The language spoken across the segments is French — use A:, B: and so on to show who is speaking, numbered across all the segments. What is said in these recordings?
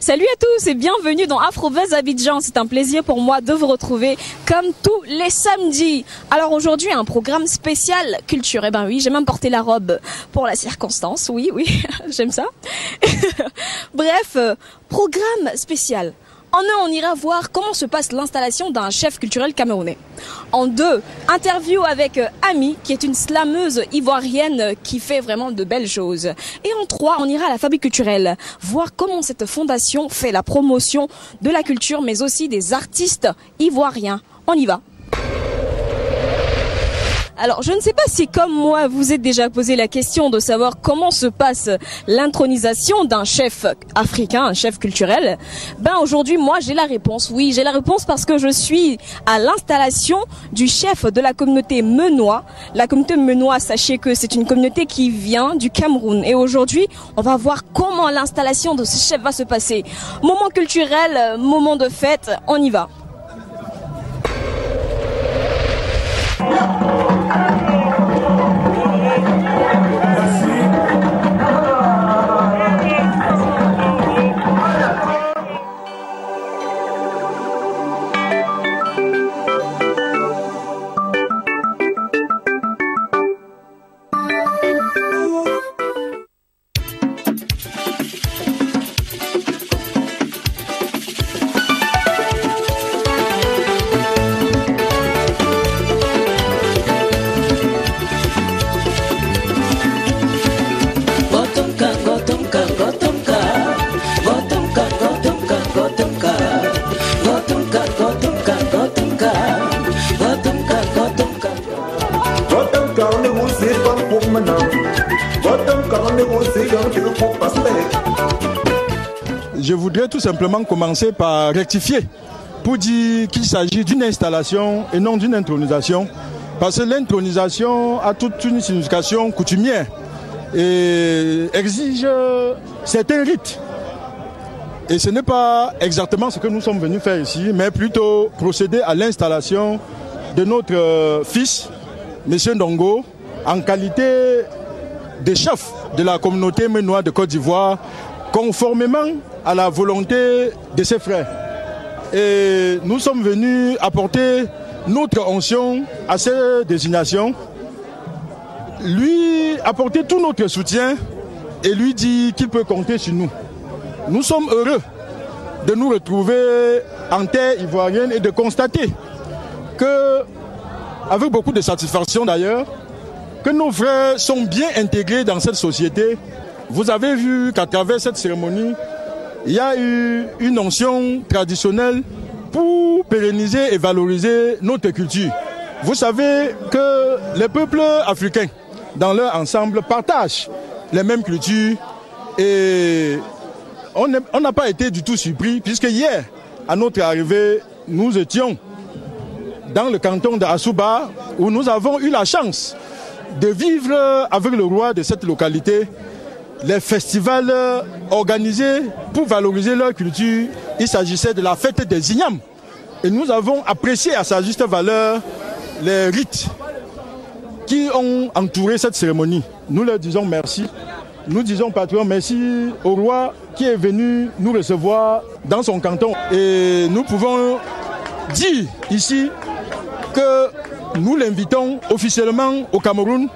A: Salut à tous et bienvenue dans Afro-Buzz Abidjan. C'est un plaisir pour moi de vous retrouver comme tous les samedis. Alors aujourd'hui, un programme spécial culture. Eh ben oui, j'ai même porté la robe pour la circonstance. Oui, j'aime ça. Bref, programme spécial. En 1, on ira voir comment se passe l'installation d'un chef culturel camerounais. En 2, interview avec Ami, qui est une slameuse ivoirienne qui fait vraiment de belles choses. Et en 3, on ira à la fabrique culturelle, voir comment cette fondation fait la promotion de la culture, mais aussi des artistes ivoiriens. On y va. Alors, je ne sais pas si, comme moi, vous êtes déjà posé la question de savoir comment se passe l'intronisation d'un chef africain, un chef culturel. Ben, aujourd'hui, moi, j'ai la réponse. Oui, j'ai la réponse parce que je suis à l'installation du chef de la communauté Menois. La communauté Menois, sachez que c'est une communauté qui vient du Cameroun. Et aujourd'hui, on va voir comment l'installation de ce chef va se passer. Moment culturel, moment de fête, on y va.
B: Je voudrais tout simplement commencer par rectifier pour dire qu'il s'agit d'une installation et non d'une intronisation, parce que l'intronisation a toute une signification coutumière et exige certains rites. Et ce n'est pas exactement ce que nous sommes venus faire ici, mais plutôt procéder à l'installation de notre fils, M. Ndongo, en qualité de chef de la communauté Menois de Côte d'Ivoire, conformément à la volonté de ses frères. Et nous sommes venus apporter notre onction à cette désignation, lui apporter tout notre soutien et lui dire qu'il peut compter sur nous. Nous sommes heureux de nous retrouver en terre ivoirienne et de constater que, avec beaucoup de satisfaction d'ailleurs, que nos frères sont bien intégrés dans cette société. Vous avez vu qu'à travers cette cérémonie, il y a eu une onction traditionnelle pour pérenniser et valoriser notre culture. Vous savez que les peuples africains, dans leur ensemble, partagent les mêmes cultures et on n'a pas été du tout surpris puisque hier, à notre arrivée, nous étions dans le canton de Assouba où nous avons eu la chance de vivre avec le roi de cette localité les festivals organisés pour valoriser leur culture. Il s'agissait de la fête des Ignames. Et nous avons apprécié à sa juste valeur les rites qui ont entouré cette cérémonie. Nous leur disons merci. Nous disons patron merci au roi qui est venu nous recevoir dans son canton. Et nous pouvons dire ici que nous l'invitons officiellement au Cameroun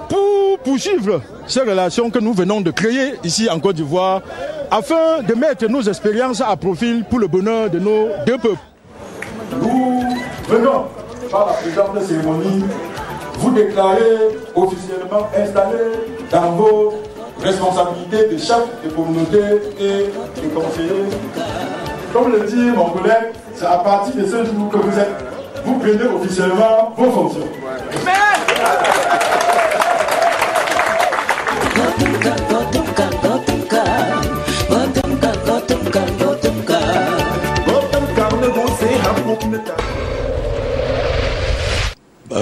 B: pour poursuivre ces relations que nous venons de créer ici en Côte d'Ivoire afin de mettre nos expériences à profil pour le bonheur de nos deux peuples. Nous venons, par la présente cérémonie, vous déclarer officiellement installés dans vos responsabilités de chef de communauté et de conseiller. Comme le dit mon collègue, c'est à partir de ce jour que vous prenez officiellement vos fonctions.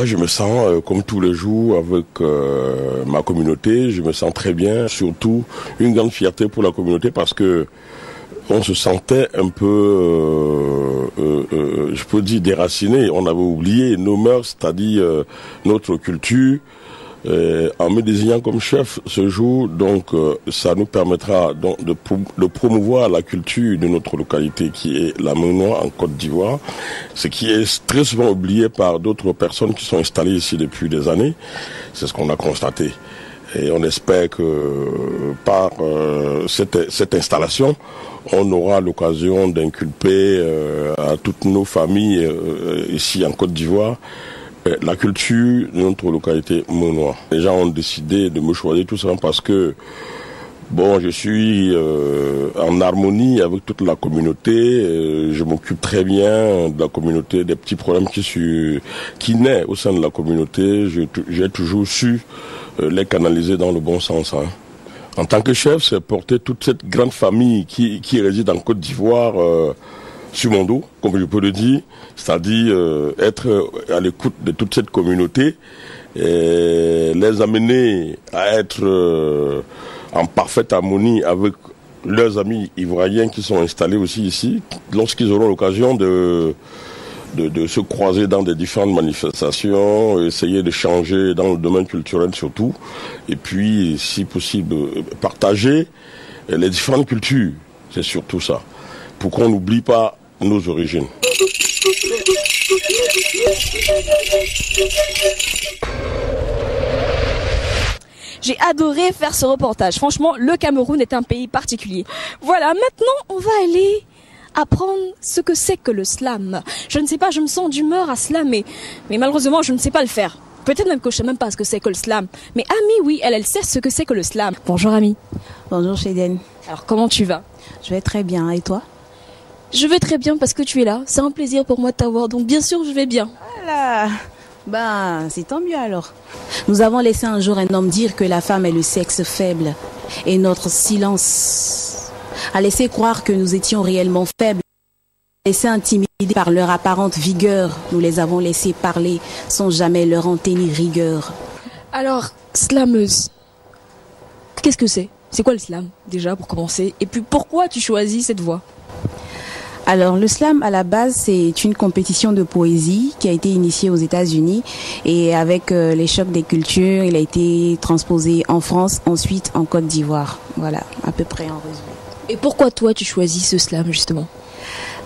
C: Je me sens comme tous les jours avec ma communauté, je me sens très bien, surtout une grande fierté pour la communauté parce que on se sentait un peu, je peux dire déraciné, on avait oublié nos mœurs, c'est-à-dire notre culture, En me désignant comme chef ce jour, donc ça nous permettra donc de promouvoir la culture de notre localité qui est la Menois en Côte d'Ivoire, ce qui est très souvent oublié par d'autres personnes qui sont installées ici depuis des années. C'est ce qu'on a constaté. Et on espère que par cette installation, on aura l'occasion d'inculper à toutes nos familles ici en Côte d'Ivoire la culture de notre localité Menois. Les gens ont décidé de me choisir tout simplement parce que bon, je suis en harmonie avec toute la communauté. Je m'occupe très bien de la communauté, des petits problèmes qui naissent au sein de la communauté. J'ai toujours su les canaliser dans le bon sens. Hein. En tant que chef, c'est porter toute cette grande famille qui réside en Côte d'Ivoire sur mon dos, comme je peux le dire, c'est-à-dire être à l'écoute de toute cette communauté et les amener à être en parfaite harmonie avec leurs amis ivoiriens qui sont installés aussi ici, lorsqu'ils auront l'occasion de se croiser dans des différentes manifestations, essayer de changer dans le domaine culturel surtout, et puis, si possible, partager les différentes cultures. C'est surtout ça, pour qu'on n'oublie pas nos origines.
A: J'ai adoré faire ce reportage. Franchement, le Cameroun est un pays particulier. Voilà, maintenant, on va aller apprendre ce que c'est que le slam. Je ne sais pas, je me sens d'humeur à slammer. Mais malheureusement, je ne sais pas le faire. Peut-être même que je ne sais même pas ce que c'est que le slam. Mais Ami, oui, elle sait ce que c'est que le slam. Bonjour Ami.
D: Bonjour Chéden.
A: Alors, comment tu vas?
D: Je vais très bien. Et toi?
A: Je vais très bien parce que tu es là. C'est un plaisir pour moi de t'avoir. Donc, bien sûr, je vais bien.
D: Voilà. Ben, c'est tant mieux alors. Nous avons laissé un jour un homme dire que la femme est le sexe faible. Et notre silence a laissé croire que nous étions réellement faibles. Laissés intimider par leur apparente vigueur, nous les avons laissés parler sans jamais leur en tenir rigueur.
A: Alors, slameuse, qu'est-ce que c'est? C'est quoi le slam, déjà, pour commencer? Et puis, pourquoi tu choisis cette voie?
D: Alors, le slam, à la base, c'est une compétition de poésie qui a été initiée aux États-Unis. Et avec les chocs des cultures, il a été transposé en France, ensuite en Côte d'Ivoire. Voilà, à peu près en résumé.
A: Et pourquoi toi, tu choisis ce slam, justement?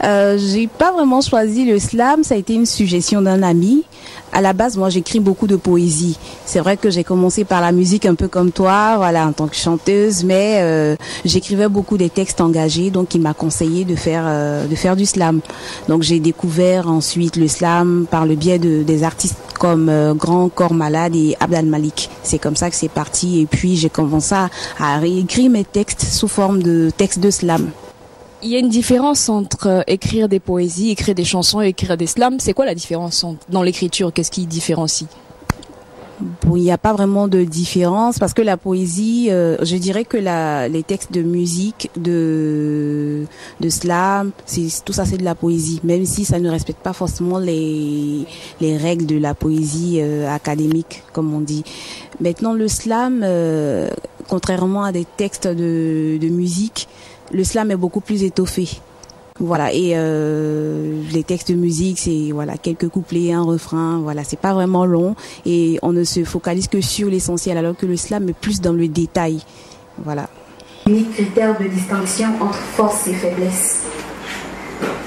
D: J'ai pas vraiment choisi le slam, ça a été une suggestion d'un ami. À la base, moi, j'écris beaucoup de poésie. C'est vrai que j'ai commencé par la musique un peu comme toi, voilà, en tant que chanteuse, mais j'écrivais beaucoup des textes engagés, donc il m'a conseillé de faire du slam. Donc j'ai découvert ensuite le slam par le biais des artistes comme Grand Corps Malade et Abdel Malik. C'est comme ça que c'est parti, et puis j'ai commencé à réécrire mes textes sous forme de textes de slam.
A: Il y a une différence entre écrire des poésies, écrire des chansons et écrire des slams. C'est quoi la différence dans l'écriture? Qu'est-ce qui différencie?
D: Bon, il n'y a pas vraiment de différence parce que la poésie, je dirais que les textes de musique, de slam, tout ça c'est de la poésie, même si ça ne respecte pas forcément les règles de la poésie académique, comme on dit. Maintenant, le slam, contrairement à des textes de musique, le slam est beaucoup plus étoffé. Voilà, et les textes de musique, c'est voilà quelques couplets, un refrain, voilà, c'est pas vraiment long et on ne se focalise que sur l'essentiel, alors que le slam est plus dans le détail. Voilà.
E: Unique critère de distinction entre force et faiblesse.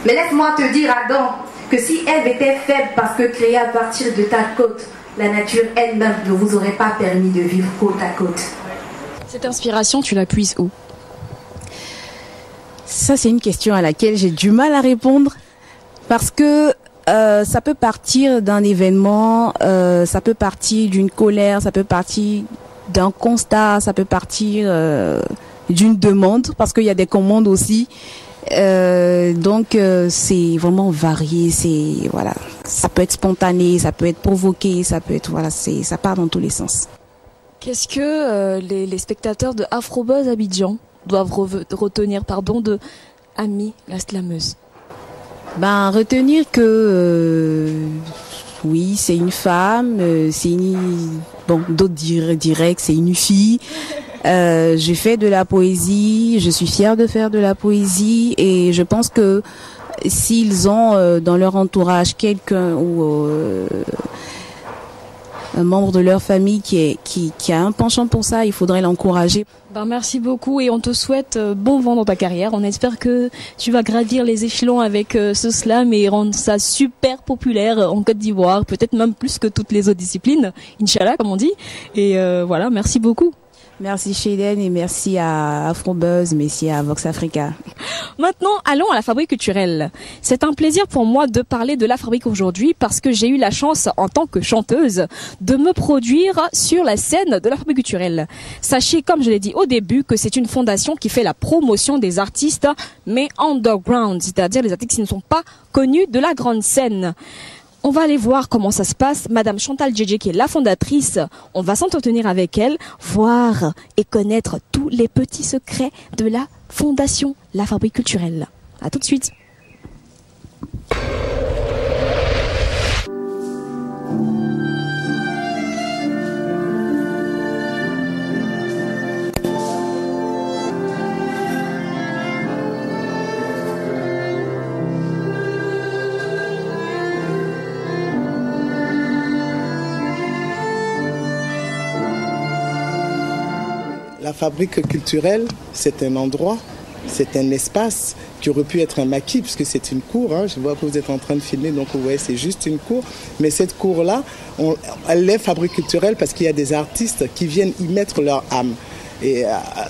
E: Mais laisse-moi te dire, Adam, que si Ève était faible parce que créée à partir de ta côte, la nature elle-même ne vous aurait pas permis de vivre côte à côte.
A: Cette inspiration, tu la puises où?
D: Ça, c'est une question à laquelle j'ai du mal à répondre parce que ça peut partir d'un événement, ça peut partir d'une colère, ça peut partir d'un constat, ça peut partir d'une demande parce qu'il y a des commandes aussi. Donc c'est vraiment varié, c'est voilà, ça peut être spontané, ça peut être provoqué, ça peut être voilà, ça part dans tous les sens.
A: Qu'est-ce que les spectateurs de Afrobuzz Abidjan doivent retenir de Ami, la slameuse?
D: Ben, retenir que oui, c'est une femme, c'est bon, d'autres diraient que c'est une fille. Je fais de la poésie, je suis fière de faire de la poésie et je pense que s'ils ont dans leur entourage quelqu'un ou membre de leur famille qui a un penchant pour ça, il faudrait l'encourager.
A: Ben, merci beaucoup et on te souhaite bon vent dans ta carrière. On espère que tu vas gravir les échelons avec ce slam et rendre ça super populaire en Côte d'Ivoire, peut-être même plus que toutes les autres disciplines, Inch'Allah comme on dit. Et voilà, merci beaucoup.
D: Merci Shayden et merci à Afrobuzz, merci à Vox Africa.
A: Maintenant, allons à la Fabrique culturelle. C'est un plaisir pour moi de parler de la Fabrique aujourd'hui parce que j'ai eu la chance, en tant que chanteuse, de me produire sur la scène de la Fabrique culturelle. Sachez, comme je l'ai dit au début, que c'est une fondation qui fait la promotion des artistes, mais underground, c'est-à-dire les artistes qui ne sont pas connus de la grande scène. On va aller voir comment ça se passe. Madame Chantal Djedje, qui est la fondatrice, on va s'entretenir avec elle, voir et connaître tous les petits secrets de la fondation La Fabrique culturelle. À tout de suite.
F: La Fabrique culturelle, c'est un endroit, c'est un espace qui aurait pu être un maquis puisque c'est une cour. Hein. Je vois que vous êtes en train de filmer, donc vous voyez, c'est juste une cour. Mais cette cour-là, elle est Fabrique culturelle parce qu'il y a des artistes qui viennent y mettre leur âme. Et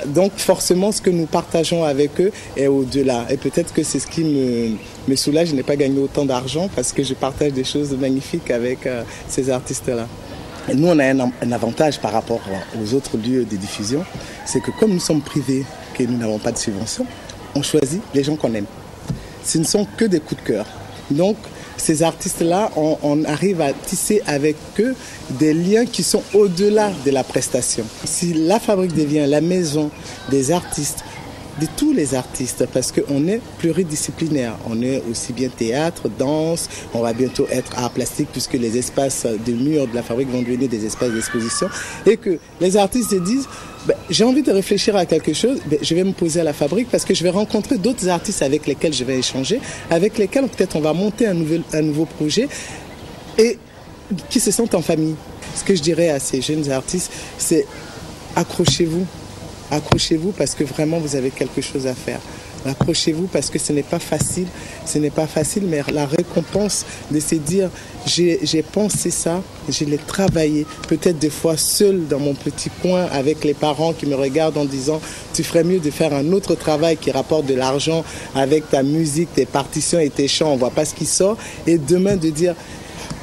F: donc forcément, ce que nous partageons avec eux est au-delà. Et peut-être que c'est ce qui me soulage. Je n'ai pas gagné autant d'argent parce que je partage des choses magnifiques avec ces artistes-là. Et nous, on a un avantage par rapport aux autres lieux de diffusion, c'est que comme nous sommes privés, que nous n'avons pas de subvention, on choisit les gens qu'on aime. Ce ne sont que des coups de cœur. Donc, ces artistes-là, on arrive à tisser avec eux des liens qui sont au-delà de la prestation. Si la Fabrique devient la maison des artistes, de tous les artistes, parce qu'on est pluridisciplinaire. On est aussi bien théâtre, danse, on va bientôt être art plastique puisque les espaces de murs de la Fabrique vont devenir des espaces d'exposition et que les artistes se disent j'ai envie de réfléchir à quelque chose, je vais me poser à la Fabrique parce que je vais rencontrer d'autres artistes avec lesquels je vais échanger, avec lesquels peut-être on va monter un nouveau projet et qui se sentent en famille. Ce que je dirais à ces jeunes artistes, c'est accrochez-vous. Accrochez-vous parce que vraiment vous avez quelque chose à faire. Accrochez-vous parce que ce n'est pas facile, mais la récompense de se dire j'ai pensé ça, je l'ai travaillé, peut-être des fois seul dans mon petit coin avec les parents qui me regardent en disant tu ferais mieux de faire un autre travail qui rapporte de l'argent avec ta musique, tes partitions et tes chants, on ne voit pas ce qui sort, et demain de dire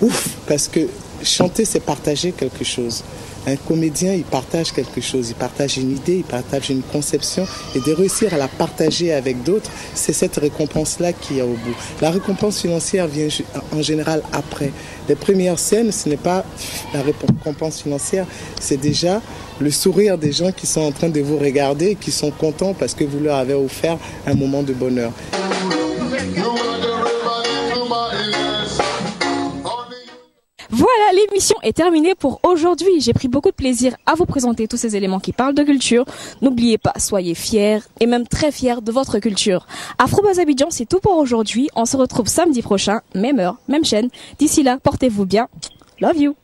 F: ouf, parce que chanter c'est partager quelque chose. Un comédien, il partage quelque chose, il partage une idée, il partage une conception et de réussir à la partager avec d'autres, c'est cette récompense-là qui est au bout. La récompense financière vient en général après. Les premières scènes, ce n'est pas la récompense financière, c'est déjà le sourire des gens qui sont en train de vous regarder et qui sont contents parce que vous leur avez offert un moment de bonheur.
A: Voilà, l'émission est terminée pour aujourd'hui. J'ai pris beaucoup de plaisir à vous présenter tous ces éléments qui parlent de culture. N'oubliez pas, soyez fiers et même très fiers de votre culture. Afrobuzz Abidjan, c'est tout pour aujourd'hui. On se retrouve samedi prochain, même heure, même chaîne. D'ici là, portez-vous bien. Love you.